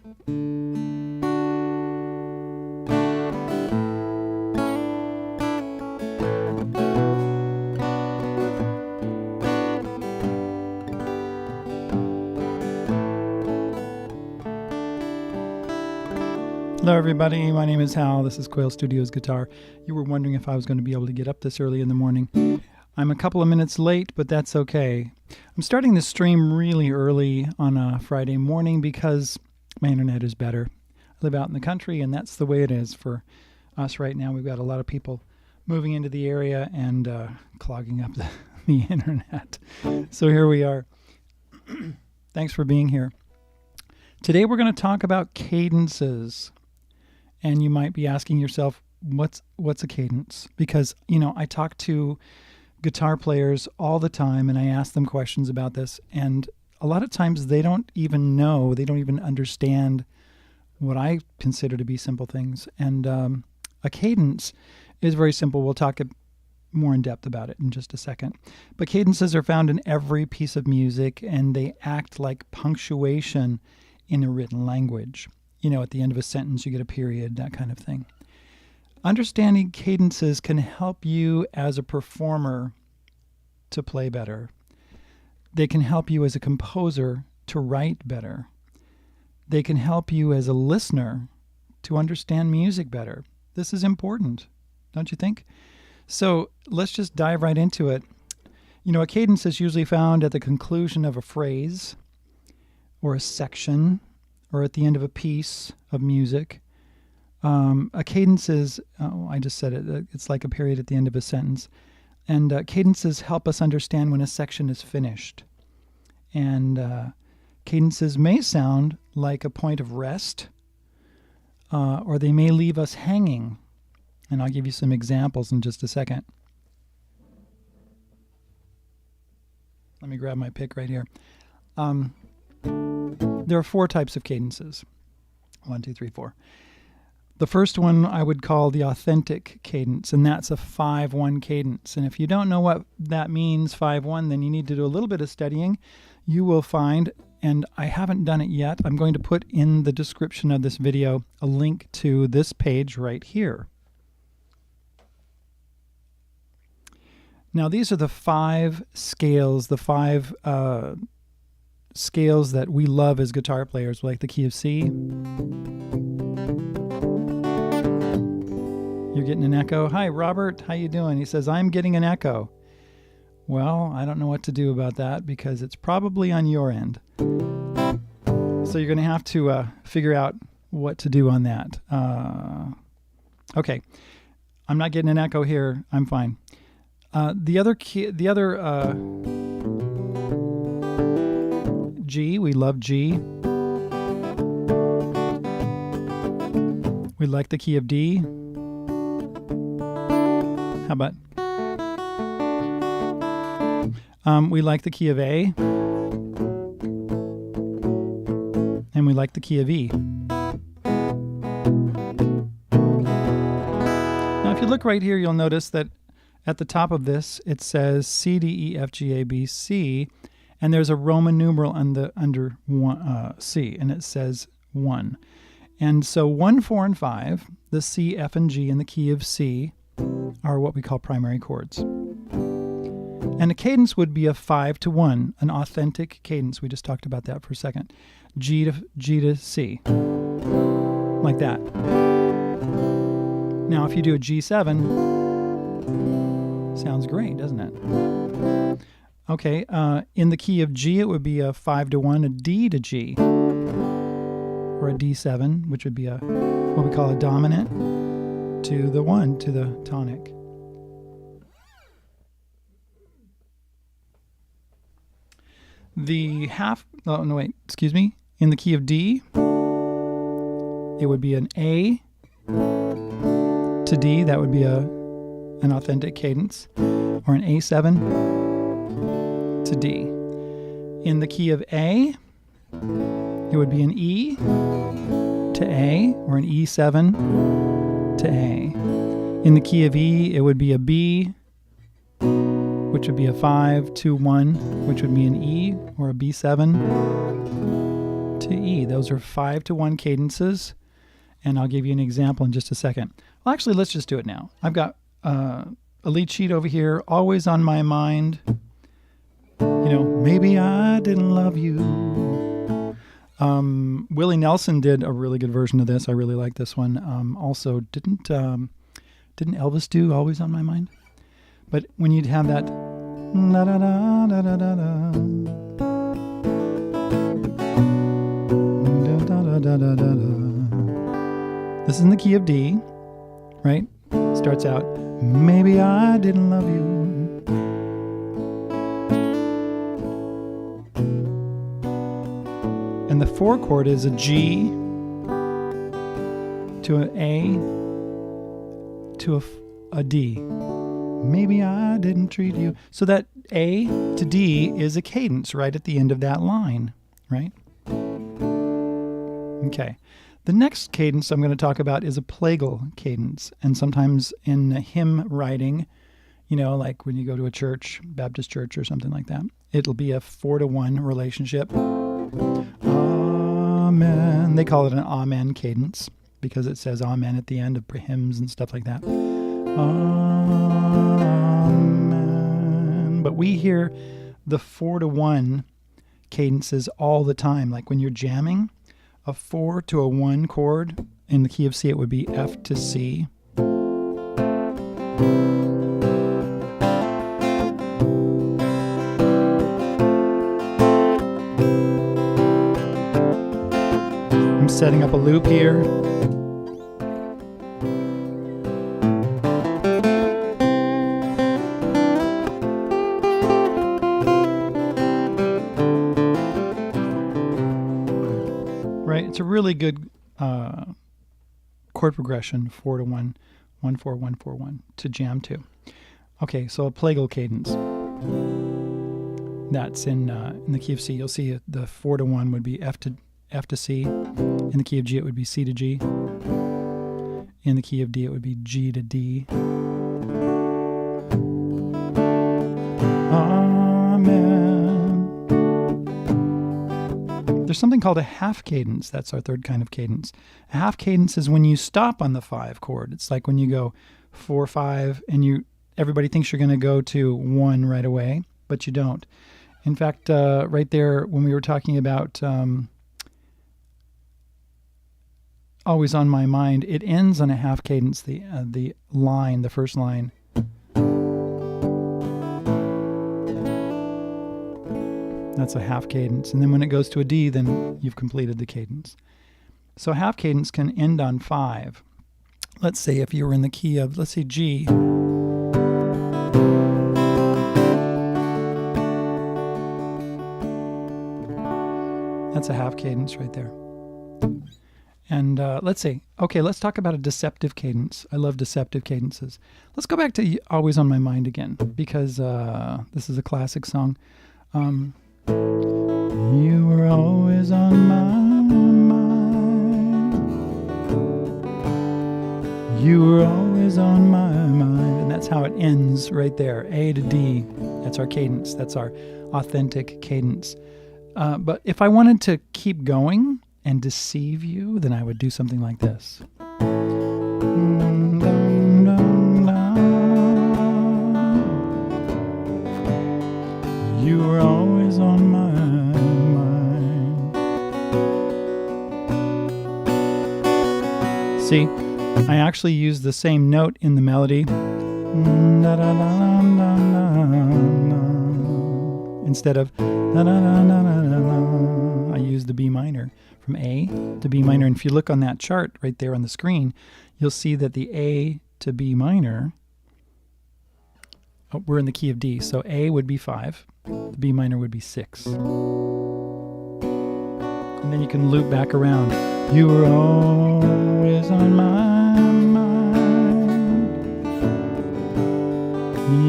Hello everybody, my name is Hal. This is Quail Studios Guitar. You were wondering if I was going to be able to get up this early in the morning. I'm a couple of minutes late, but that's okay. I'm starting this stream really early on a Friday morning because my internet is better. I live out in the country and that's the way it is for us right now. We've got a lot of people moving into the area and clogging up the internet. So here we are. Thanks for being here. Today we're going to talk about cadences. And you might be asking yourself, what's a cadence? Because, I talk to guitar players all the time and I ask them questions about this. And a lot of times they don't even know, they don't even understand what I consider to be simple things. And a cadence is very simple. We'll talk more in depth about it in just a second. But cadences are found in every piece of music and they act like punctuation in a written language. At the end of a sentence, you get a period, that kind of thing. Understanding cadences can help you as a performer to play better. They can help you as a composer to write better. They can help you as a listener to understand music better. This is important, don't you think? So let's just dive right into it. A cadence is usually found at the conclusion of a phrase or a section, or at the end of a piece of music. A cadence is, I just said it, it's like a period at the end of a sentence. And cadences help us understand when a section is finished. And cadences may sound like a point of rest, or they may leave us hanging. And I'll give you some examples in just a second. Let me grab my pick right here. There are 4 types of cadences. 1, 2, 3, 4. The first one I would call the authentic cadence, and that's a 5-1 cadence. And if you don't know what that means, 5-1, then you need to do a little bit of studying. You will find, and I haven't done it yet, I'm going to put in the description of this video a link to this page right here. Now these are the 5 scales, the 5 scales that we love as guitar players, like the key of C. You're getting an echo. Hi, Robert. How you doing? He says, I'm getting an echo. Well, I don't know what to do about that because it's probably on your end. So you're going to have to figure out what to do on that. Okay. I'm not getting an echo here. I'm fine. The other G, we love G. We like the key of D. How about? We like the key of A. And we like the key of E. Now if you look right here, you'll notice that at the top of this, it says C, D, E, F, G, A, B, C. And there's a Roman numeral under C, and it says 1. And so 1, 4, and 5, the C, F, and G in the key of C, are what we call primary chords. And a cadence would be a 5-1, an authentic cadence. We just talked about that for a second. G to C, like that. Now, if you do a G7, sounds great, doesn't it? Okay, in the key of G, it would be a 5-1, a D to G, or a D7, which would be what we call a dominant to the 1, to the tonic. In the key of D, it would be an A to D, that would be an authentic cadence, or an A7 to D. In the key of A, it would be an E to A, or an E7 to A. In the key of E, it would be a B, which would be a 5-2-1, which would be an E, or a B7 to E. Those are 5-to-1 cadences, and I'll give you an example in just a second. Well, actually, let's just do it now. I've got a lead sheet over here, Always on My Mind. You know, maybe I didn't love you. Willie Nelson did a really good version of this. I really like this one. Also, didn't Elvis do Always on My Mind? But when you'd have that da da da da da da da da da da, this is in the key of D, right? Starts out, maybe I didn't love you. And the 4 chord is a G to an A to a D. Maybe I didn't treat you. So that A to D is a cadence right at the end of that line, right? Okay. The next cadence I'm going to talk about is a Plagal cadence. And sometimes in hymn writing, you know, like when you go to a church, Baptist church or something like that, it'll be a 4-to-1 relationship. Amen. They call it an amen cadence because it says amen at the end of hymns and stuff like that. Amen. But we hear the 4-to-1 cadences all the time. Like when you're jamming, a 4 to a 1 chord in the key of C, it would be F to C. I'm setting up a loop here. Right, it's a really good chord progression, 4-to-1, 1-4, 1-4, 1 to jam to. Okay, so a Plagal cadence. That's in the key of C. You'll see the 4-to-1 would be F to C. In the key of G, it would be C to G. In the key of D, it would be G to D. Amen. There's something called a half cadence. That's our third kind of cadence. A half cadence is when you stop on the 5 chord. It's like when you go 4, 5, and everybody thinks you're going to go to 1 right away, but you don't. In fact, right there, when we were talking about Always on My Mind, it ends on a half cadence, the line, the first line. That's a half cadence. And then when it goes to a D, then you've completed the cadence. So a half cadence can end on 5. Let's say if you were in the key of, let's say G. That's a half cadence right there. And let's see. Okay, let's talk about a deceptive cadence. I love deceptive cadences. Let's go back to Always on My Mind again, because this is a classic song. You were always on my mind. You were always on my mind. And that's how it ends right there. A to D. That's our cadence. That's our authentic cadence. But if I wanted to keep going and deceive you, then I would do something like this. You were always on my mind. See, I actually use the same note in the melody. Instead of I use the B minor from A to B minor. And if you look on that chart right there on the screen, you'll see that the A to B minor, we're in the key of D. So A would be 5, the B minor would be 6. And then you can loop back around. You were always on my mind.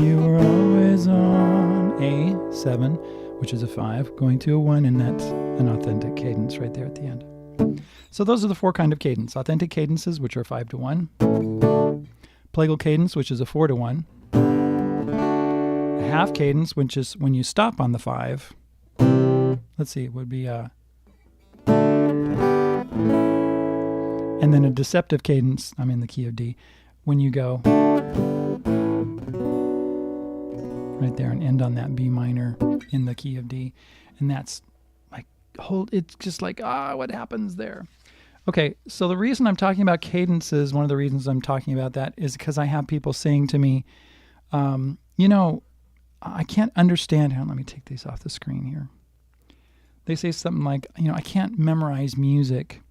You were always on A7, which is a 5, going to a 1, and that's an authentic cadence right there at the end. So those are the 4 kind of cadence. Authentic cadences, which are 5-to-1. Plagal cadence, which is a 4-to-1. A half cadence, which is when you stop on the 5. Let's see, it would be And then a deceptive cadence, I'm in the key of D, when you go right there and end on that B minor in the key of D. And that's like, it's just like, what happens there? Okay, so the reason I'm talking about cadences, one of the reasons I'm talking about that is because I have people saying to me, I can't understand. Let me take these off the screen here. They say something like, I can't memorize music.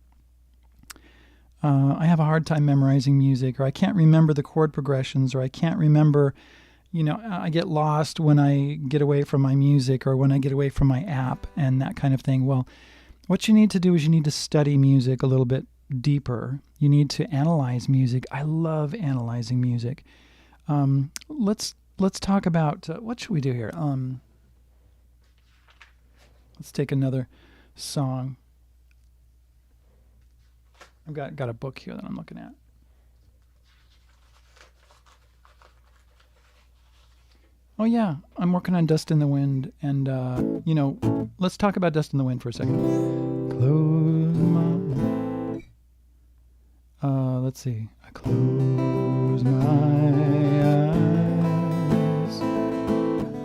I have a hard time memorizing music, or I can't remember the chord progressions, or I can't remember, I get lost when I get away from my music or when I get away from my app and that kind of thing. Well, what you need to do is you need to study music a little bit deeper. You need to analyze music. I love analyzing music. Let's talk about, what should we do here? Let's take another song. I've got a book here that I'm looking at. Oh yeah, I'm working on Dust in the Wind, and let's talk about Dust in the Wind for a second. Close my, let's see. I close my eyes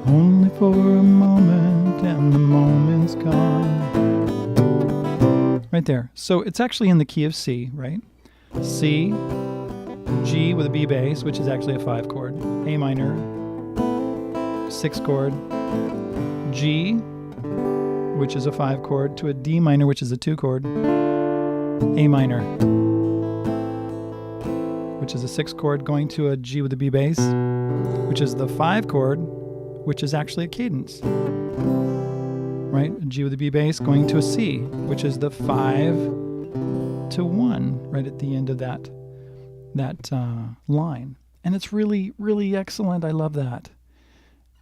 only for a moment, and the moment's gone. Right there. So it's actually in the key of C, right? C, G with a B bass, which is actually a 5 chord, A minor, 6 chord, G, which is a 5 chord, to a D minor, which is a 2 chord, A minor, which is a 6 chord, going to a G with a B bass, which is the 5 chord, which is actually a cadence. Right? A G with a B bass going to a C, which is the 5 to 1, right at the end of that line. And it's really, really excellent. I love that.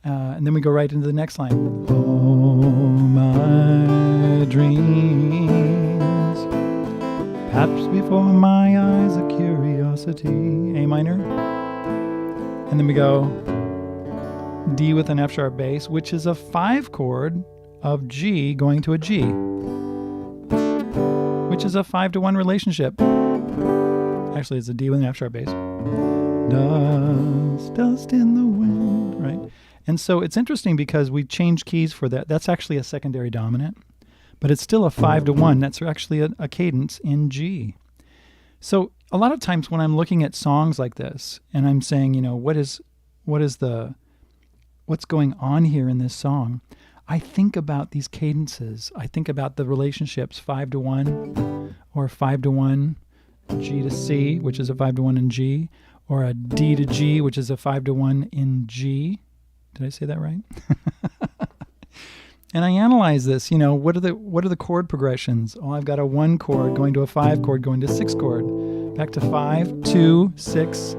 And then we go right into the next line. Oh, my dreams, perhaps before my eyes a curiosity, A minor. And then we go D with an F sharp bass, which is a 5 chord of G going to a G, which is a 5 to 1 relationship. Actually, it's a D with an F sharp bass. Dust in the wind, right? And so it's interesting because we changed keys for that. That's actually a secondary dominant, but it's still a 5 to 1. That's actually a cadence in G. So a lot of times when I'm looking at songs like this and I'm saying, what's going on here in this song? I think about these cadences. I think about the relationships 5 to 1 or 5 to 1, G to C, which is a 5 to 1 in G, or a D to G, which is a 5 to 1 in G. Did I say that right? And I analyze this, what are the chord progressions? Oh, I've got a 1 chord going to a 5 chord going to 6 chord, back to 5, 2, 6,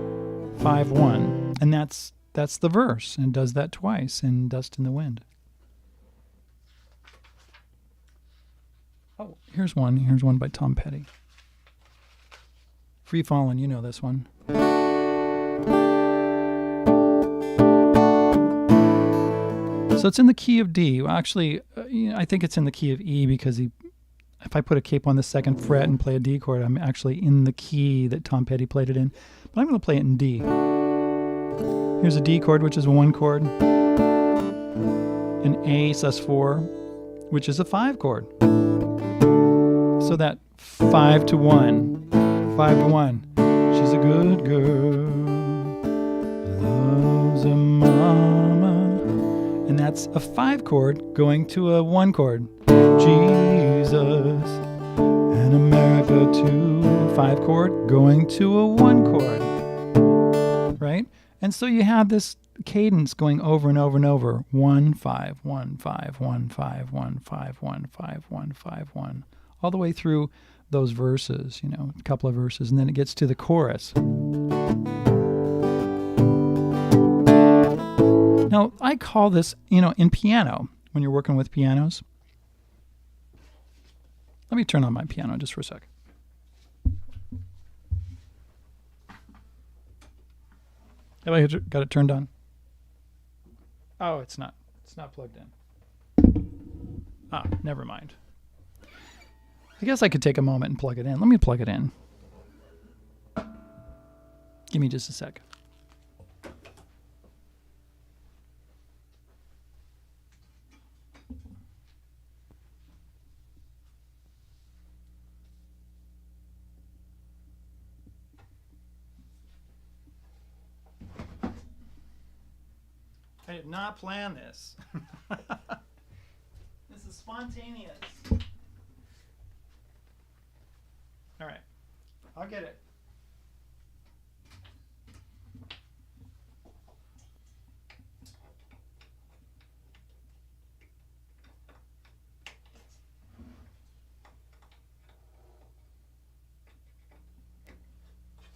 5, 1. And that's the verse, and does that twice in Dust in the Wind. Oh, here's one by Tom Petty. Free Fallin', you know this one. So it's in the key of D. Well, actually, I think it's in the key of E because if I put a cape on the 2nd fret and play a D chord, I'm actually in the key that Tom Petty played it in. But I'm going to play it in D. Here's a D chord, which is a 1 chord. An A sus4, which is a 5 chord. So that 5 to 1, 5 to 1. She's a good girl, loves a mama. And that's a 5 chord going to a 1 chord. Jesus and America too. 5 chord going to a 1 chord. Right? And so you have this cadence going over and over and over. 1, 5, 1, 5, 1, 5, 1, 5, 1, 5, 1, 5, 1. All the way through those verses, a couple of verses, and then it gets to the chorus. Now, I call this, in piano, when you're working with pianos. Let me turn on my piano just for a sec. Have I got it turned on? Oh, it's not. It's not plugged in. Never mind. I guess I could take a moment and plug it in. Let me plug it in. Give me just a sec. I did not plan this. This is spontaneous. All right, I'll get it.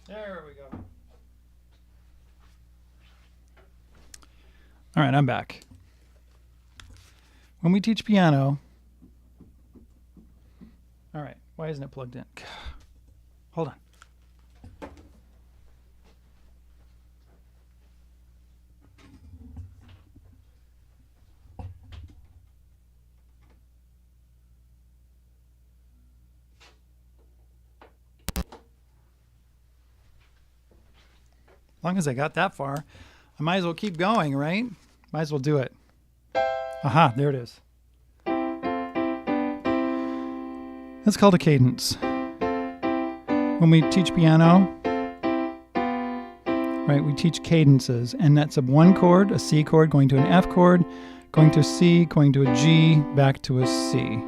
There we go. All right, I'm back. When we teach piano, all right, why isn't it plugged in? Hold on. As long as I got that far, I might as well keep going, right? Might as well do it. Aha, there it is. That's called a cadence. When we teach piano, right, we teach cadences, and that's a 1 chord, a C chord, going to an F chord, going to a C, going to a G, back to a C,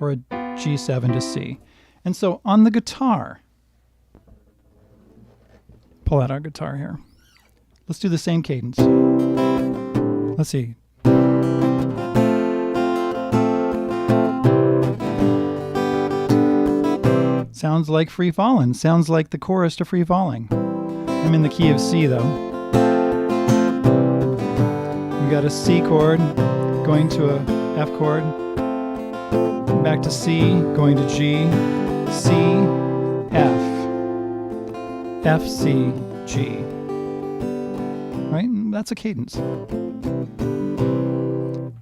or a G7 to C. And so on the guitar, pull out our guitar here. Let's do the same cadence. Let's see. Sounds like Free Fallin'. Sounds like the chorus to Free Falling. I'm in the key of C though. We've got a C chord going to a F chord, back to C, going to G, C, F, F, C, G. Right? That's a cadence.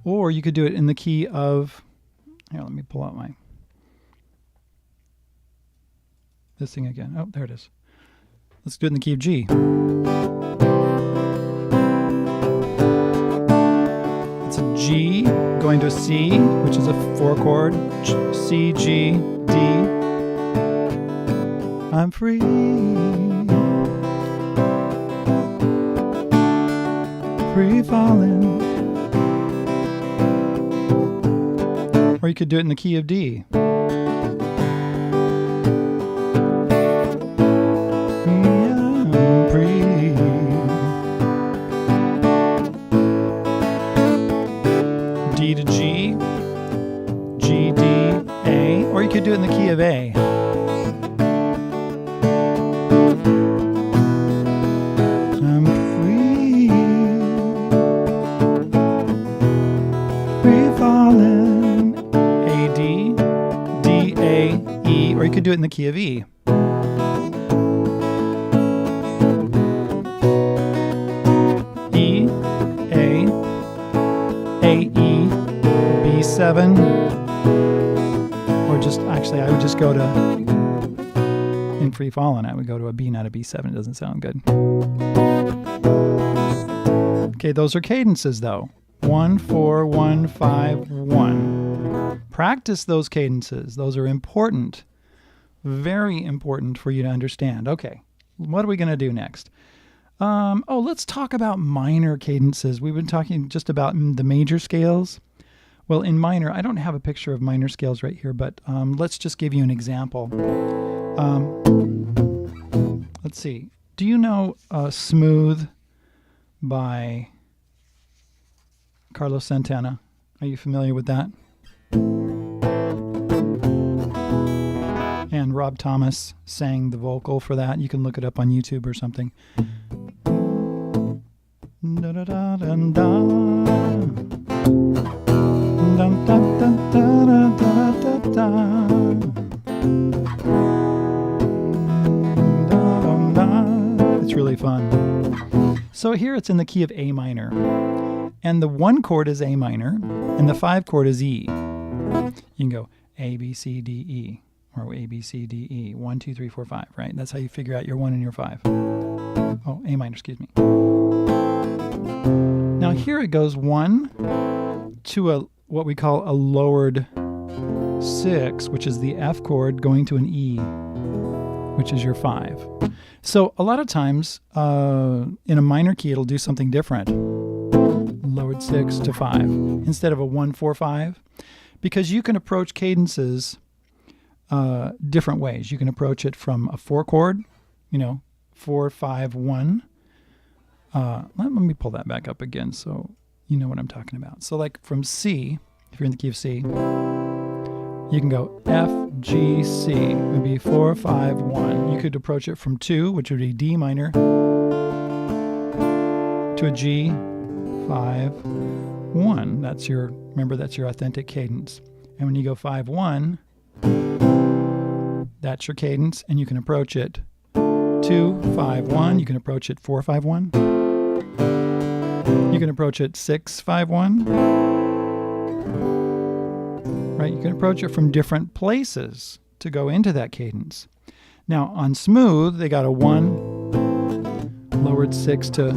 Or you could do it in the key of, here, let me pull out this thing again. Oh, there it is. Let's do it in the key of G. It's a G going to a C, which is a 4 chord. C, G, D. I'm free. Free falling. Or you could do it in the key of D. D to G, G, D, A, or you could do it in the key of A. I'm free, free falling. A, D, D, A, E, or you could do it in the key of E. E, A, E, B7, or just, actually I would just go to, in Free Fallin', I would go to a B, not a B7. It doesn't sound good. Okay, those are cadences though. 1, 4, 1, 5, 1. Practice those cadences. Those are important. Very important for you to understand. Okay, what are we going to do next? Let's talk about minor cadences. We've been talking just about the major scales. Well, in minor, I don't have a picture of minor scales right here, but let's just give you an example. Let's see. Do you know Smooth by Carlos Santana? Are you familiar with that? And Rob Thomas sang the vocal for that. You can look it up on YouTube or something. Da da da da da. Dun, dun, dun, da, da, da, da. It's really fun. So here it's in the key of A minor, and the 1 chord is A minor, and the 5 chord is E. You can go A, B, C, D, E, or A, B, C, D, E, 1, 2, 3, 4, 5, right? That's how you figure out your 1 and your 5. Oh, A minor, excuse me. Now here it goes 1 to what we call a lowered 6, which is the F chord, going to an E, which is your 5. So a lot of times in a minor key, it'll do something different. Lowered 6 to 5 instead of a 1, 4, 5, because you can approach cadences different ways. You can approach it from a 4 chord, 4, 5, 1. Let me pull that back up again so you know what I'm talking about. So like from C, if you're in the key of C, you can go F, G, C. It would be 4, 5, 1. You could approach it from 2, which would be D minor, to a G, 5, 1. Remember, that's your authentic cadence. And when you go 5, 1, that's your cadence, and you can approach it 2, 5, 1. You can approach it 4, 5, 1. You can approach it 6, 5, 1. Right? You can approach it from different places to go into that cadence. Now on smooth, they got a 1, lowered 6 to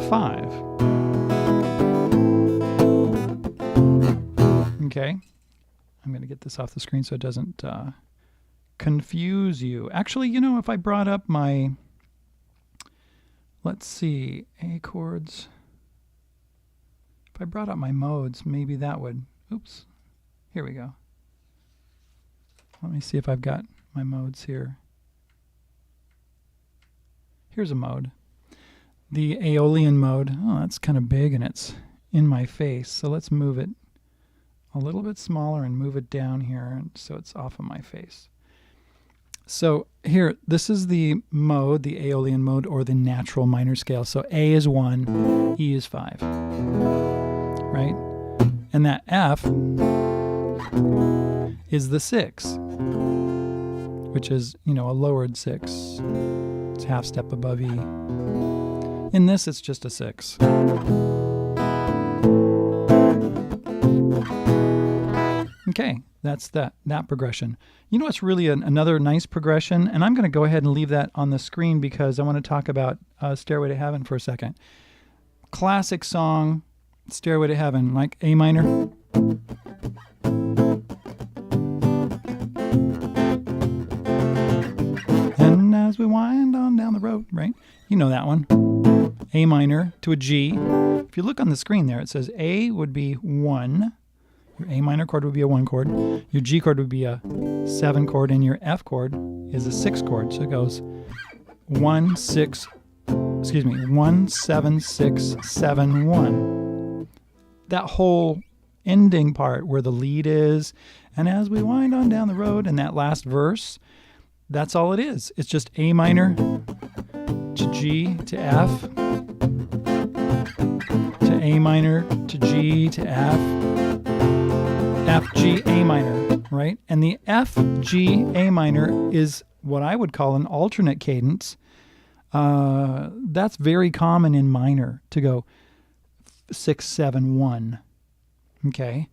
5. Okay, I'm going to get this off the screen so it doesn't confuse you. Actually, if I brought up my, let's see, A chords. If I brought up my modes, maybe that would, oops, here we go. Let me see if I've got my modes here. Here's a mode. The Aeolian mode. Oh, that's kind of big and it's in my face. So let's move it a little bit smaller and move it down here so it's off of my face. So here, this is the mode, the Aeolian mode, or the natural minor scale. So A is 1, E is 5, right? And that F is the 6, which is, a lowered 6. It's half step above E. In this, it's just a 6. Okay, that's that progression. What's really another nice progression, and I'm going to go ahead and leave that on the screen because I want to talk about Stairway to Heaven for a second. Classic song, Stairway to Heaven, like A minor. And as we wind on down the road, right? You know that one. A minor to a G. If you look on the screen there, it says A would be 1. Your A minor chord would be a 1 chord. Your G chord would be a 7 chord, and your F chord is a 6 chord. So it goes 1, 7, 6, 7, 1. That whole ending part where the lead is, and as we wind on down the road, and that last verse, that's all it is. It's just A minor to G to F to A minor to G to F. F, G, A minor, right? And the F, G, A minor is what I would call an alternate cadence. That's very common in minor to go 6, 7, 1. Okay?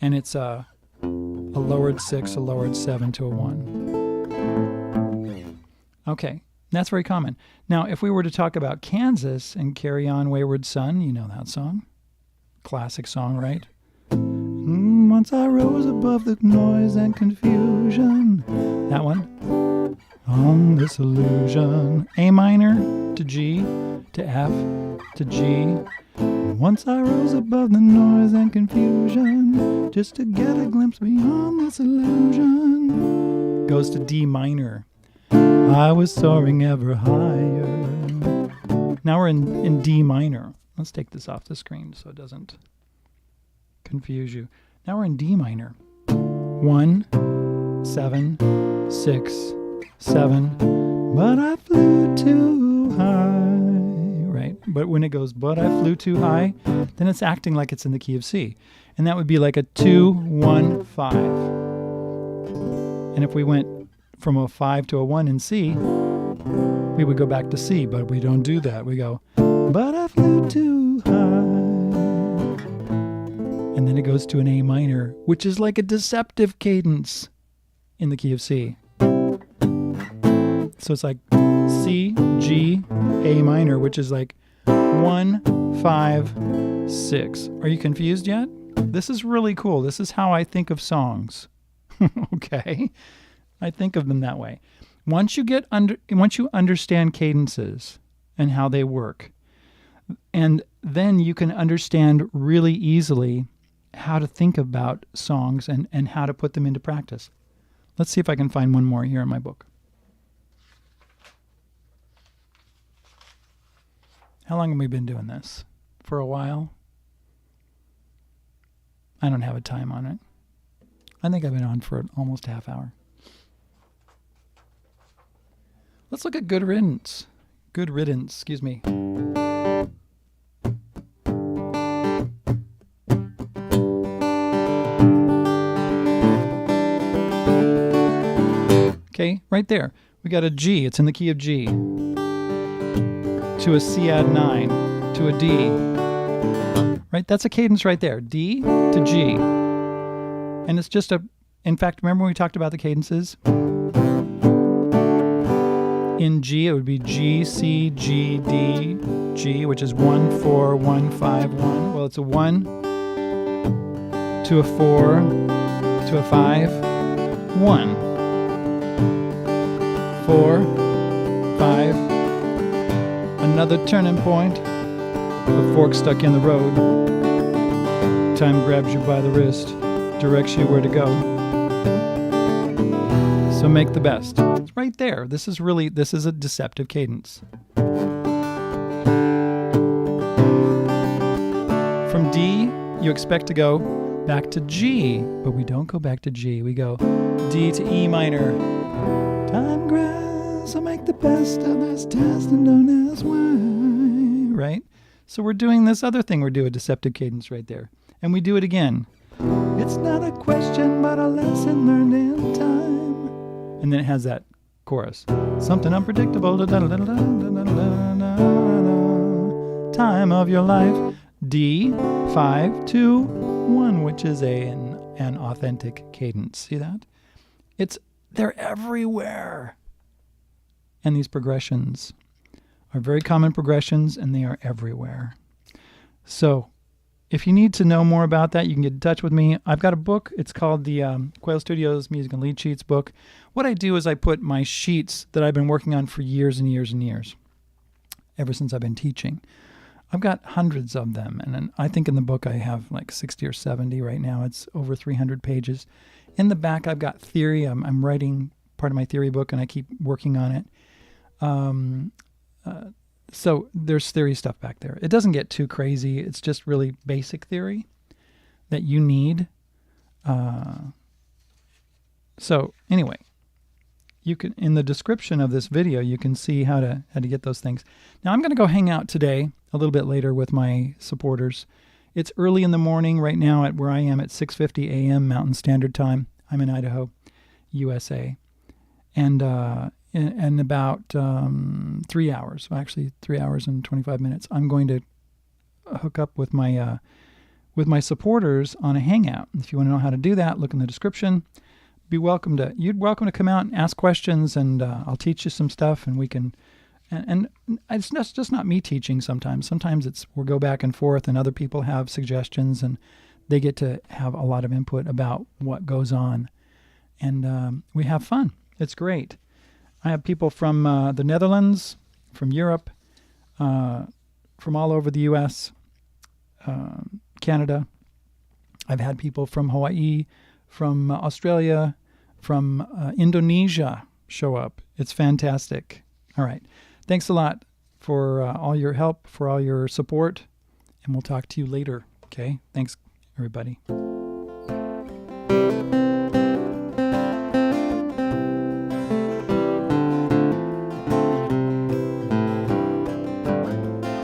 And it's a lowered 6, a lowered 7 to a 1. Okay, that's very common. Now, if we were to talk about Kansas and Carry On Wayward Son, you know that song? Classic song, right? Once I rose above the noise and confusion. That one. On this illusion. A minor to G to F to G. Once I rose above the noise and confusion, just to get a glimpse beyond this illusion. Goes to D minor. I was soaring ever higher. Now we're in D minor. Let's take this off the screen so it doesn't confuse you. Now we're in D minor. 1, 7, 6, 7. But I flew too high. Right? But when it goes, but I flew too high, then it's acting like it's in the key of C. And that would be like a 2, 1, 5. And if we went from a 5 to a 1 in C, we would go back to C. But we don't do that. We go, but I flew too high. And and then it goes to an A minor, which is like a deceptive cadence in the key of C. So it's like C, G, A minor, which is like 1, 5, 6. Are you confused yet? This is really cool. This is how I think of songs. Okay? I think of them that way. Once you understand cadences and how they work, and then you can understand really easily how to think about songs and how to put them into practice. Let's see if I can find one more here in my book. How long have we been doing this? For a while? I don't have a time on it. I think I've been on for almost a half hour. Let's look at Good Riddance. Good Riddance, excuse me. Okay, right there. We got a G. It's in the key of G. To a C add 9. To a D. Right? That's a cadence right there. D to G. And it's just in fact, remember when we talked about the cadences? In G, it would be G, C, G, D, G, which is 1, 4, 1, 5, 1. Well, it's a 1 to a 4 to a 5, 1. 4, 5, another turning point, a fork stuck in the road. Time grabs you by the wrist, directs you where to go. So make the best. It's right there. This is a deceptive cadence. From D, you expect to go back to G, but we don't go back to G. We go D to E minor. Time grabs, so make the best of this test and don't ask why. Right? So we're doing this other thing. We're doing a deceptive cadence right there. And we do it again. It's not a question, but a lesson learned in time. And then it has that chorus. Something unpredictable. Time of your life. D, 5, 2, 1, which is an authentic cadence. See that? They're everywhere. And these progressions are very common progressions, and they are everywhere. So if you need to know more about that, you can get in touch with me. I've got a book. It's called the Quail Studios Music and Lead Sheets book. What I do is I put my sheets that I've been working on for years and years and years, ever since I've been teaching. I've got hundreds of them, and I think in the book I have like 60 or 70 right now. It's over 300 pages. In the back, I've got theory. I'm writing part of my theory book, and I keep working on it. So there's theory stuff back there. It doesn't get too crazy. It's just really basic theory that you need. So anyway, you can, in the description of this video, you can see how to get those things. Now I'm going to go hang out today a little bit later with my supporters. It's early in the morning right now at where I am at 6:50 a.m. Mountain Standard Time. I'm in Idaho, USA. And in about 3 hours, actually 3 hours and 25 minutes, I'm going to hook up with my supporters on a hangout. If you want to know how to do that, look in the description. You're welcome to come out and ask questions, and I'll teach you some stuff, and we can. And it's just not me teaching sometimes. Sometimes we'll go back and forth, and other people have suggestions, and they get to have a lot of input about what goes on. And we have fun. It's great. I have people from the Netherlands, from Europe, from all over the U.S., Canada. I've had people from Hawaii, from Australia, from Indonesia show up. It's fantastic. All right. Thanks a lot for all your help, for all your support, and we'll talk to you later. Okay? Thanks, everybody.